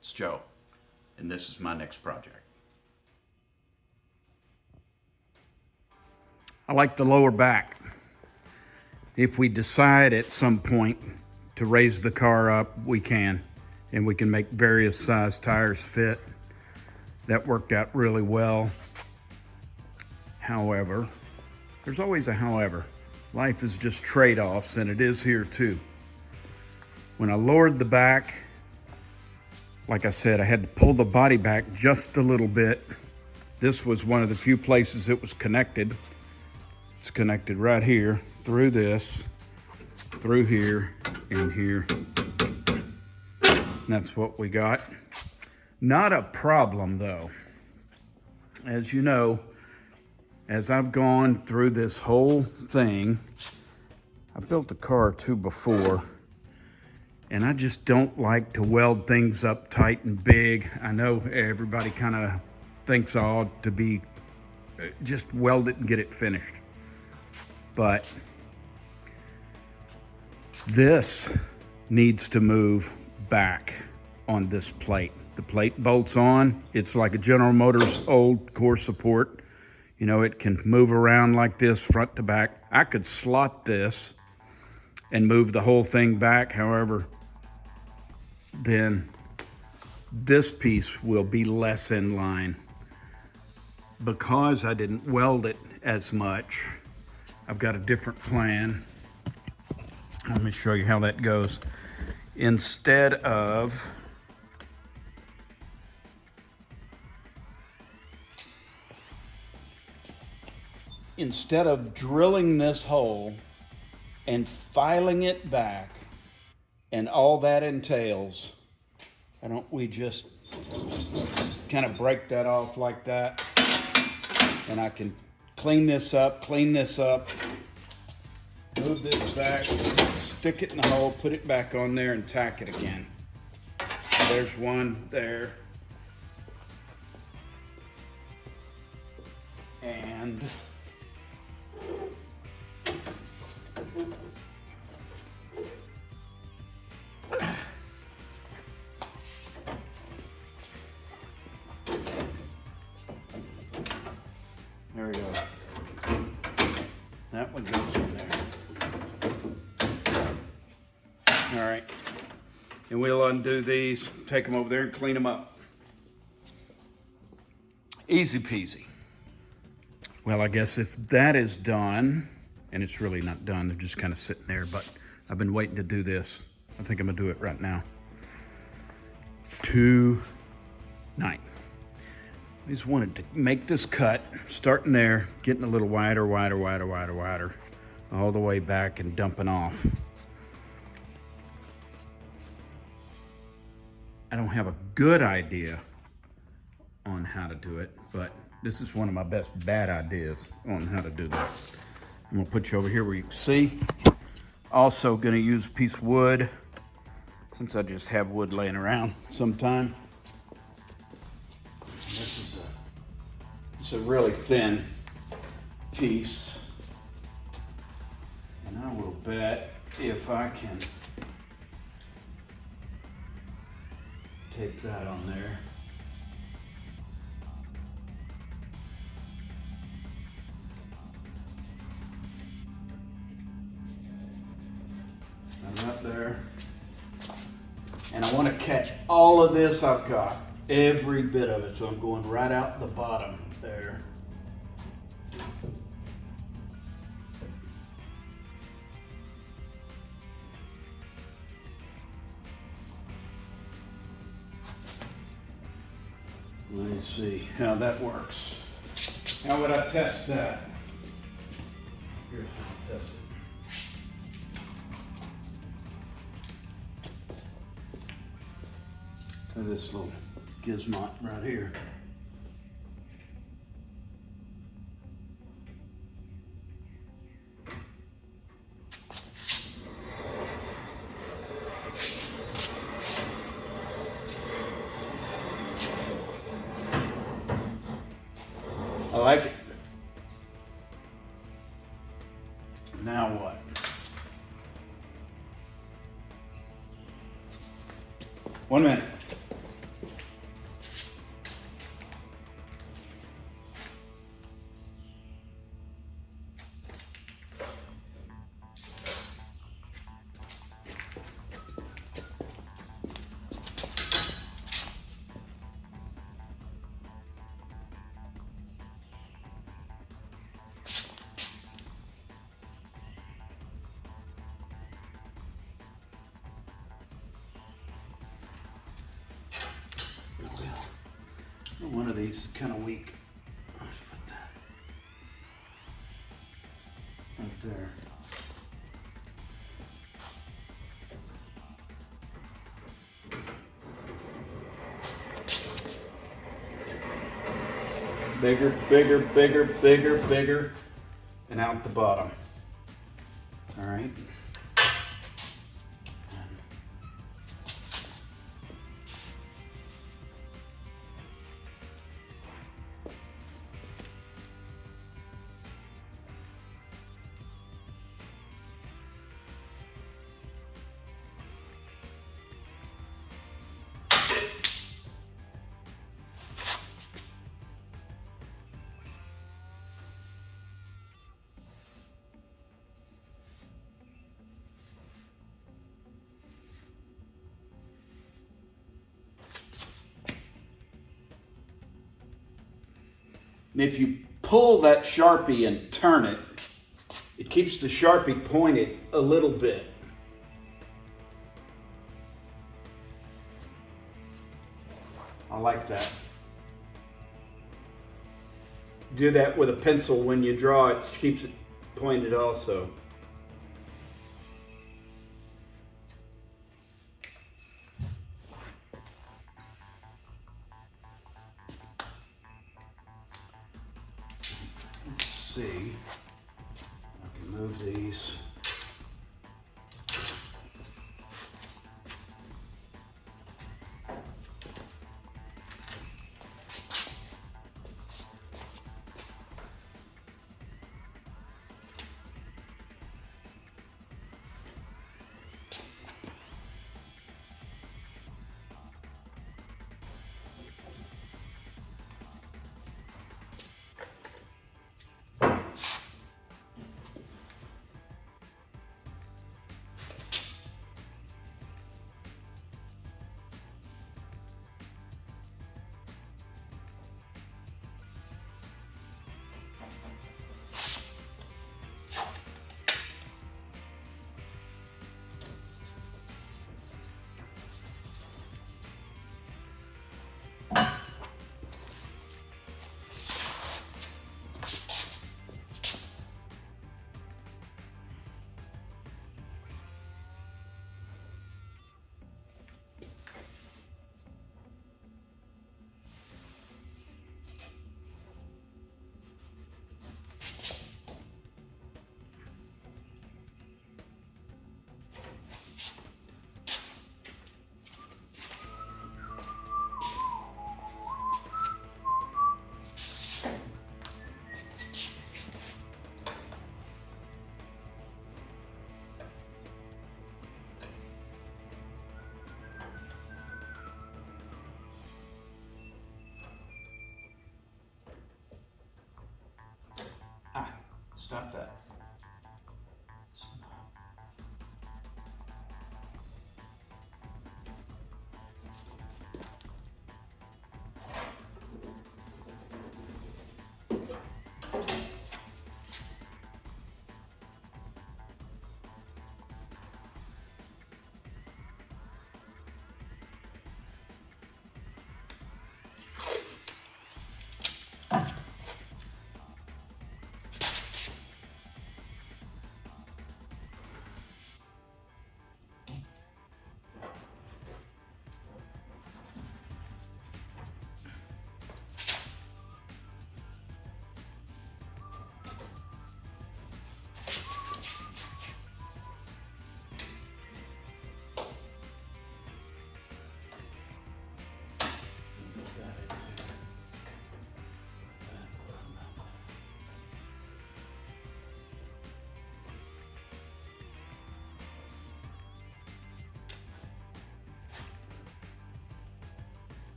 It's Joe, and this is my next project. I like the lower back. If we decide at some point to raise the car up, we can, and we can make various size tires fit. That worked out really well. However, there's always a however. Life is just trade-offs, and it is here too. When I lowered the back, like I said, I had to pull the body back just a little bit. This was one of the few places it was connected. It's connected right here, through this, through here, and here. And that's what we got. Not a problem though. As you know, as I've gone through this whole thing, I built a car or two before, and I just don't like to weld things up tight and big. I know everybody kind of thinks I ought to be just weld it and get it finished. But this needs to move back on this plate. The plate bolts on. It's like a General Motors old core support. You know, it can move around like this front to back. I could slot this and move the whole thing back. However, then this piece will be less in line. Because I didn't weld it as much, I've got a different plan. Let me show you how that goes. Instead of drilling this hole and filing it back and all that entails, why don't we just kind of break that off like that, and I can clean this up, move this back, stick it in the hole, put it back on there, and tack it again. There's one there. And there we go. That one goes in there. All right. And we'll undo these, take them over there and clean them up. Easy peasy. Well, I guess if that is done, and it's really not done, they're just kind of sitting there, but I've been waiting to do this. I think I'm gonna do it right now. Tonight. I just wanted to make this cut, starting there, getting a little wider, all the way back and dumping off. I don't have a good idea on how to do it, but this is one of my best bad ideas on how to do that. I'm gonna put you over here where you can see. Also gonna use a piece of wood, since I just have wood laying around sometime. It's a really thin piece, and I will bet if I can take that on there, I'm up there, and I want to catch all of this I've got, every bit of it, so I'm going right out the bottom there. Let me see how that works. How would I test that? Here's how I test it. This little gizmot right here. I like it. Now what? One minute. One of these is kind of weak. Let's put that right there. Bigger, bigger, bigger, bigger, bigger, and out the bottom. All right. And if you pull that Sharpie and turn it, it keeps the Sharpie pointed a little bit. I like that. Do that with a pencil when you draw, it keeps it pointed also. See, I can move these. Stop that.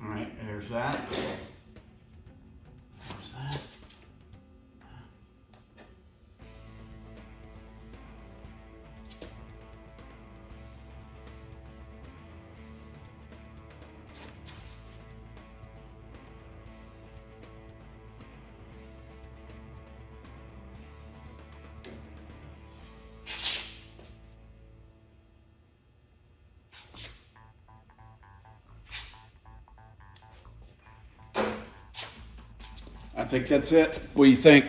All right, there's that. There's that. I think that's it. What do you think?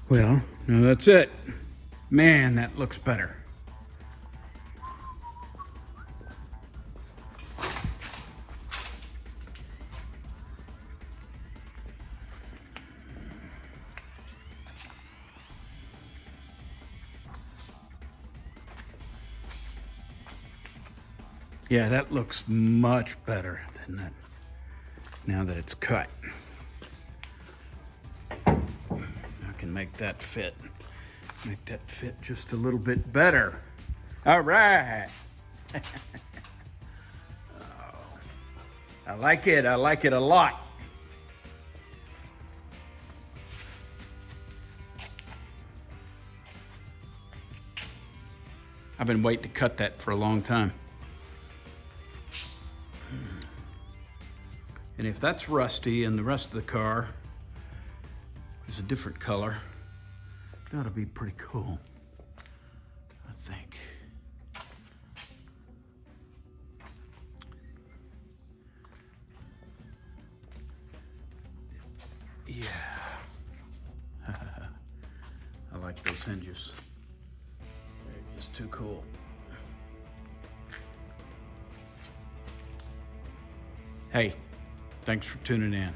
Well, no, that's it. Man, that looks better. Yeah, that looks much better than that now that it's cut. I can make that fit. Make that fit just a little bit better. All right. Oh, I like it. I like it a lot. I've been waiting to cut that for a long time. And if that's rusty and the rest of the car is a different color, that'll be pretty cool, I think. Yeah. I like those hinges. They're just too cool. Hey, thanks for tuning in.